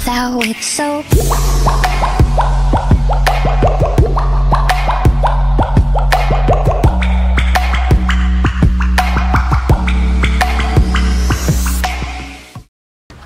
that with soap.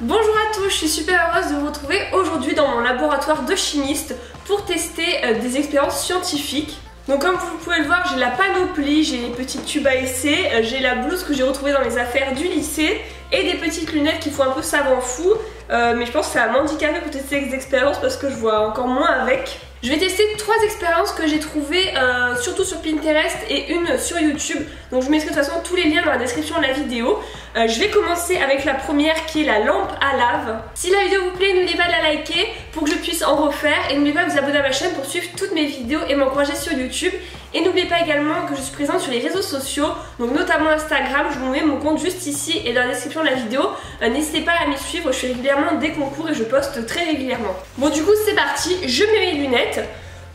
Bonjour à tous, je suis super heureuse de vous retrouver aujourd'hui dans mon laboratoire de chimiste pour tester des expériences scientifiques. Donc comme vous pouvez le voir, j'ai la panoplie, j'ai les petits tubes à essai, j'ai la blouse que j'ai retrouvée dans les affaires du lycée et des petites lunettes qui font un peu savant fou. Mais je pense que ça va m'handicaper pour tester ces expériences parce que je vois encore moins avec. Je vais tester 3 expériences que j'ai trouvées surtout sur Pinterest et une sur YouTube. Donc je mettrai de toute façon tous les liens dans la description de la vidéo. Je vais commencer avec la première qui est la lampe à lave. Si la vidéo vous plaît, n'oubliez pas de la liker pour que je puisse en refaire. Et n'oubliez pas de vous abonner à ma chaîne pour suivre toutes mes vidéos et m'encourager sur YouTube. Et n'oubliez pas également que je suis présente sur les réseaux sociaux, donc notamment Instagram. Je vous mets mon compte juste ici et dans la description de la vidéo. N'hésitez pas à m'y suivre, je fais régulièrement des concours et je poste très régulièrement. Bon, du coup c'est parti, je mets mes lunettes.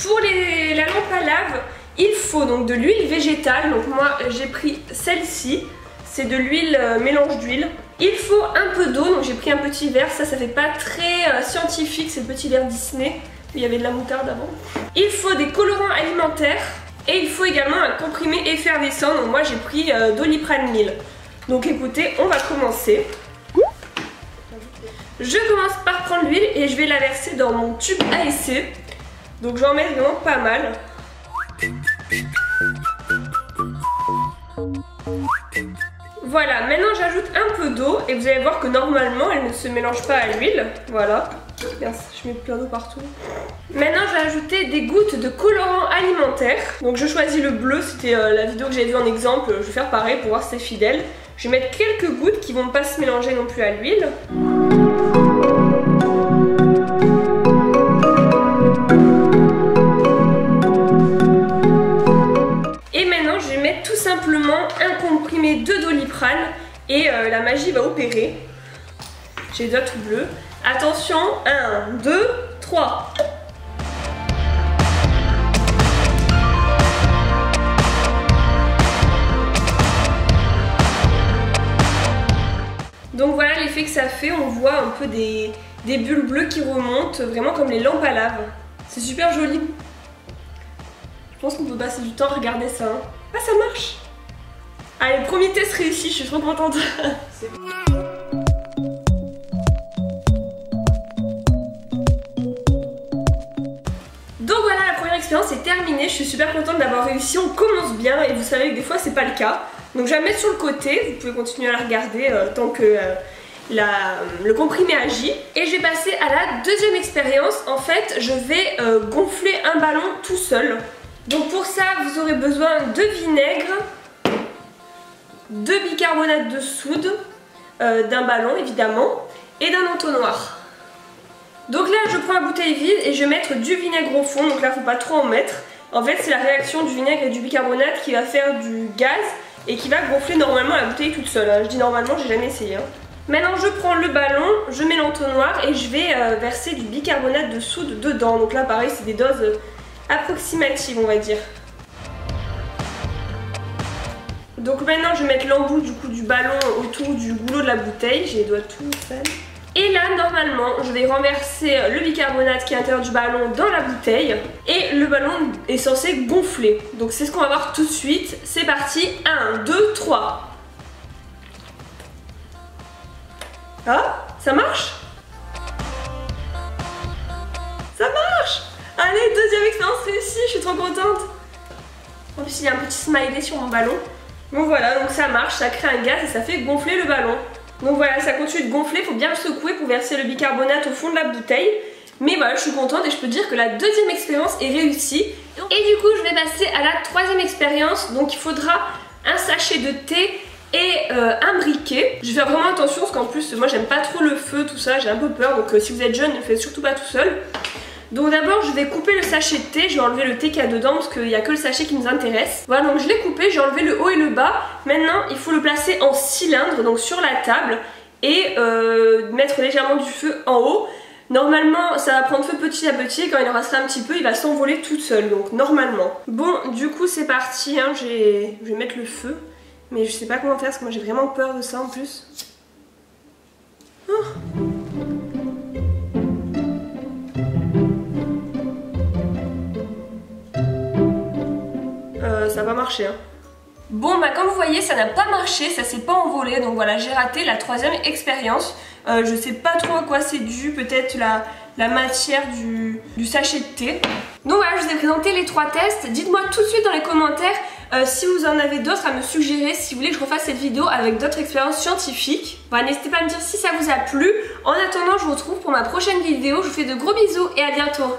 Pour la lampe à lave, il faut donc de l'huile végétale. Donc moi j'ai pris celle-ci, c'est de l'huile mélange d'huile. Il faut un peu d'eau, donc j'ai pris un petit verre. Ça fait pas très scientifique, c'est le petit verre Disney. Il y avait de la moutarde avant. Il faut des colorants alimentaires. Et il faut également un comprimé effervescent, donc moi j'ai pris Doliprane 1000. Donc écoutez, on va commencer. Je commence par prendre l'huile et je vais la verser dans mon tube à essai. Donc j'en mets vraiment pas mal. Voilà, maintenant j'ajoute un peu d'eau et vous allez voir que normalement elle ne se mélange pas à l'huile. Voilà. Merci, je mets plein d'eau partout. Maintenant je vais ajouter des gouttes de colorant alimentaire. Donc je choisis le bleu, c'était la vidéo que j'avais vue en exemple. Je vais faire pareil pour voir si c'est fidèle. Je vais mettre quelques gouttes qui vont pas se mélanger non plus à l'huile. Et maintenant je vais mettre tout simplement un comprimé de Doliprane et la magie va opérer. J'ai les doigts tout bleus. Attention, 1, 2, 3. Donc voilà l'effet que ça fait, on voit un peu des bulles bleues qui remontent, vraiment comme les lampes à lave. C'est super joli. Je pense qu'on peut passer du temps à regarder ça. Hein. Ah, ça marche. Allez, le premier test réussi, je suis trop contente. Donc voilà, la première expérience est terminée, je suis super contente d'avoir réussi, on commence bien et vous savez que des fois c'est pas le cas. Donc je vais la mettre sur le côté, vous pouvez continuer à la regarder tant que le comprimé agit. Et je vais passer à la deuxième expérience. En fait je vais gonfler un ballon tout seul. Donc pour ça vous aurez besoin de vinaigre, de bicarbonate de soude, d'un ballon évidemment et d'un entonnoir. Donc là je prends la bouteille vide et je vais mettre du vinaigre au fond, donc là faut pas trop en mettre. En fait c'est la réaction du vinaigre et du bicarbonate qui va faire du gaz et qui va gonfler normalement la bouteille toute seule. Je dis normalement, j'ai jamais essayé. Maintenant je prends le ballon, je mets l'entonnoir et je vais verser du bicarbonate de soude dedans. Donc là pareil c'est des doses approximatives on va dire. Donc maintenant je vais mettre l'embout du coup du ballon autour du goulot de la bouteille, j'ai les doigts tout sales. Et là normalement je vais renverser le bicarbonate qui est à l'intérieur du ballon dans la bouteille et le ballon est censé gonfler. Donc c'est ce qu'on va voir tout de suite. C'est parti, 1, 2, 3. Ah, ça marche? Ça marche! Allez, deuxième expérience réussie, je suis trop contente. En plus il y a un petit smiley sur mon ballon. Donc voilà, donc ça marche, ça crée un gaz et ça fait gonfler le ballon. Donc voilà, ça continue de gonfler, il faut bien le secouer pour verser le bicarbonate au fond de la bouteille. Mais voilà, je suis contente et je peux dire que la deuxième expérience est réussie. Et du coup, je vais passer à la troisième expérience. Donc il faudra un sachet de thé et un briquet. Je vais faire vraiment attention parce qu'en plus, moi j'aime pas trop le feu, tout ça, j'ai un peu peur. Donc si vous êtes jeune, ne le faites surtout pas tout seul. Donc d'abord je vais couper le sachet de thé, je vais enlever le thé qu'il y a dedans parce qu'il n'y a que le sachet qui nous intéresse. Voilà, donc je l'ai coupé, j'ai enlevé le haut et le bas. Maintenant il faut le placer en cylindre, donc sur la table, et mettre légèrement du feu en haut. Normalement ça va prendre feu petit à petit et quand il en restera un petit peu il va s'envoler tout seul, donc normalement. Bon du coup c'est parti, hein. Je vais mettre le feu, mais je sais pas comment faire parce que moi j'ai vraiment peur de ça en plus. Oh. marché. Hein. Bon bah comme vous voyez ça n'a pas marché, ça s'est pas envolé, donc voilà j'ai raté la 3e expérience. Je sais pas trop à quoi c'est dû, peut-être la matière du sachet de thé. Donc voilà, je vous ai présenté les 3 tests. Dites-moi tout de suite dans les commentaires si vous en avez d'autres à me suggérer, si vous voulez que je refasse cette vidéo avec d'autres expériences scientifiques. Voilà, n'hésitez pas à me dire si ça vous a plu. En attendant, je vous retrouve pour ma prochaine vidéo. Je vous fais de gros bisous et à bientôt.